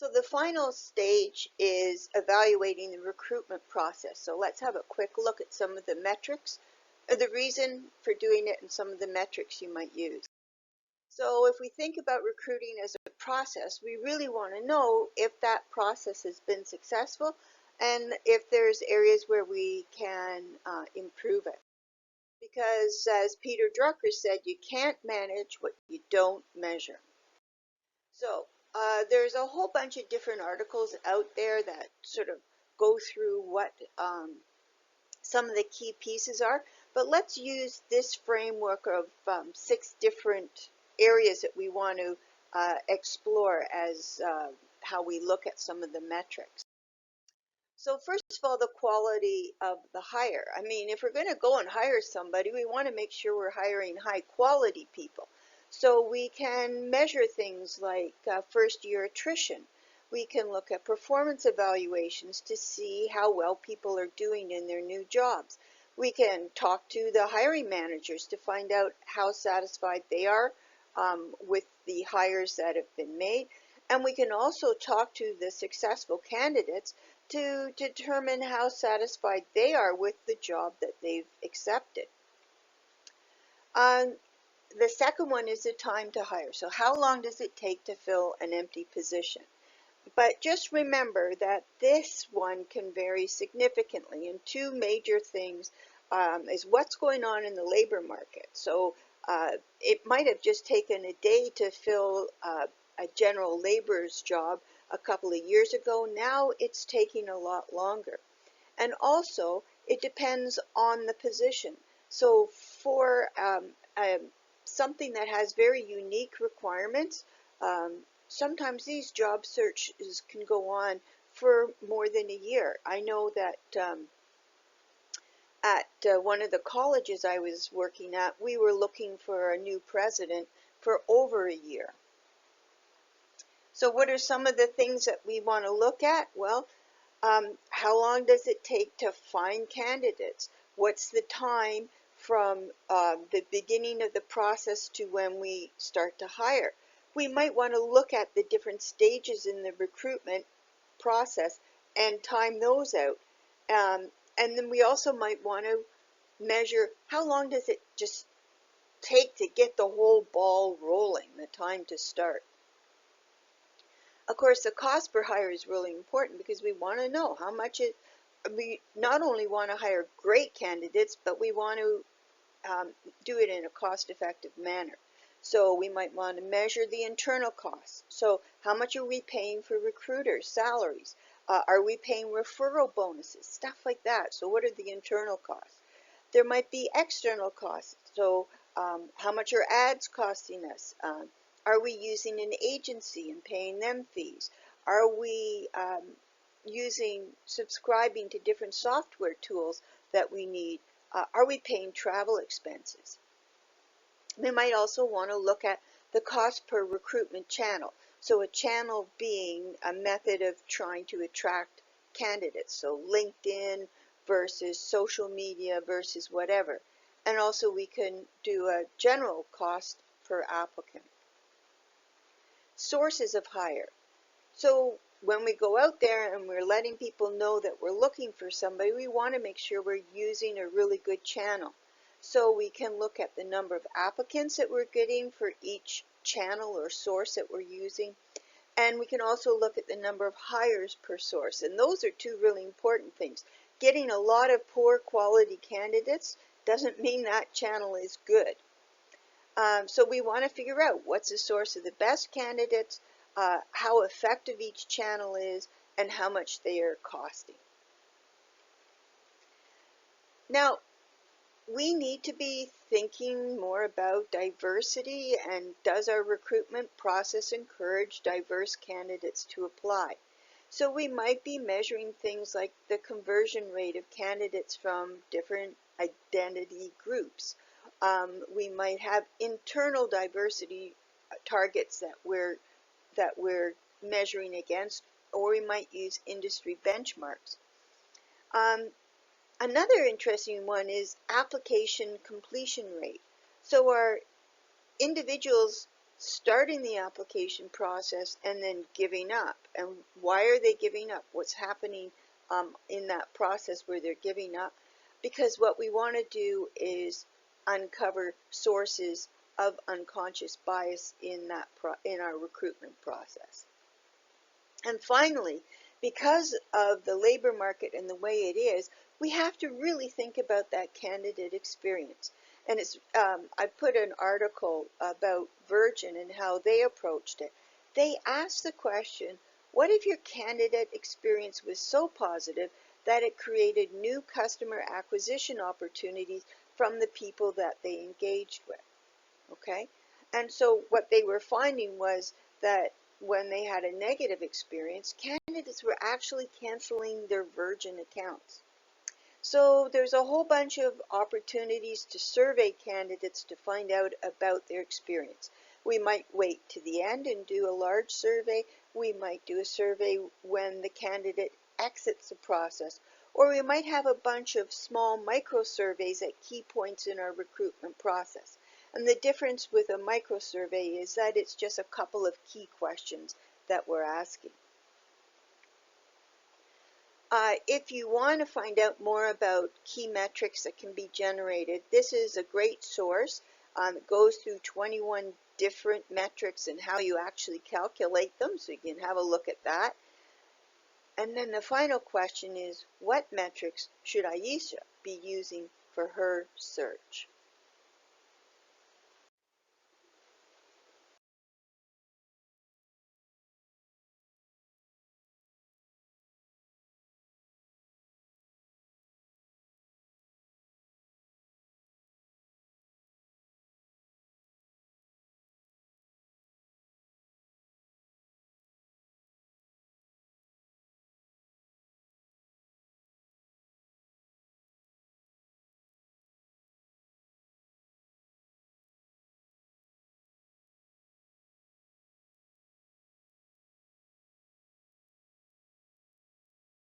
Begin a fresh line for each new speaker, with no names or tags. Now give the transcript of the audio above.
So the final stage is evaluating the recruitment process. So let's have a quick look at some of the metrics, or the reason for doing it, and some of the metrics you might use. So if we think about recruiting as a process, we really want to know if that process has been successful and if there's areas where we can improve it. Because as Peter Drucker said, you can't manage what you don't measure. So there's a whole bunch of different articles out there that sort of go through what some of the key pieces are, but let's use this framework of 6 different areas that we want to explore as how we look at some of the metrics. So first of all, the quality of the hire. I mean, if we're going to go and hire somebody, we want to make sure we're hiring high quality people. So we can measure things like first year attrition. We can look at performance evaluations to see how well people are doing in their new jobs. We can talk to the hiring managers to find out how satisfied they are with the hires that have been made. And we can also talk to the successful candidates to determine how satisfied they are with the job that they've accepted. The second one is the time to hire. So how long does it take to fill an empty position? But just remember that this one can vary significantly, and two major things is what's going on in the labor market. So it might have just taken a day to fill a general laborer's job a couple of years ago. Now it's taking a lot longer. And also, it depends on the position. So for something that has very unique requirements, sometimes these job searches can go on for more than a year. I know that at one of the colleges I was working at, we were looking for a new president for over a year. So what are some of the things that we want to look at? Well, how long does it take to find candidates? What's the time from the beginning of the process to when we start to hire? We might want to look at the different stages in the recruitment process and time those out. And then we also might want to measure how long does it just take to get the whole ball rolling, the time to start. Of course, the cost per hire is really important because we want to know how much we not only want to hire great candidates, but we want to do it in a cost-effective manner. So we might want to measure the internal costs. So how much are we paying for recruiters' salaries? Are we paying referral bonuses? Stuff like that. So what are the internal costs? There might be external costs. So how much are ads costing us? Are we using an agency and paying them fees? Are we subscribing to different software tools that we need? Are we paying travel expenses? We might also want to look at the cost per recruitment channel. So a channel being a method of trying to attract candidates. So LinkedIn versus social media versus whatever. And also we can do a general cost per applicant. Sources of hire. So when we go out there and we're letting people know that we're looking for somebody, we want to make sure we're using a really good channel. So we can look at the number of applicants that we're getting for each channel or source that we're using. And we can also look at the number of hires per source. And those are two really important things. Getting a lot of poor quality candidates doesn't mean that channel is good. So we want to figure out what's the source of the best candidates, how effective each channel is, and how much they are costing. Now, we need to be thinking more about diversity, and does our recruitment process encourage diverse candidates to apply? So we might be measuring things like the conversion rate of candidates from different identity groups. We might have internal diversity targets that we're measuring against, or we might use industry benchmarks. Another interesting one is application completion rate. So are individuals starting the application process, and then giving up. And why are they giving up? What's happening in that process where they're giving up? Because what we want to do is uncover sources of unconscious bias in our recruitment process. And finally, because of the labor market and the way it is, we have to really think about that candidate experience. And I put an article about Virgin and how they approached it. They asked the question, what if your candidate experience was so positive that it created new customer acquisition opportunities from the people that they engaged with? Okay? And so what they were finding was that when they had a negative experience, candidates were actually canceling their Virgin accounts. So there's a whole bunch of opportunities to survey candidates to find out about their experience. We might wait to the end and do a large survey. We might do a survey when the candidate exits the process. Or we might have a bunch of small micro surveys at key points in our recruitment process. And the difference with a micro survey is that it's just a couple of key questions that we're asking. If you want to find out more about key metrics that can be generated, this is a great source. It goes through 21 different metrics and how you actually calculate them, so you can have a look at that. And then the final question is, what metrics should Aisha be using for her search?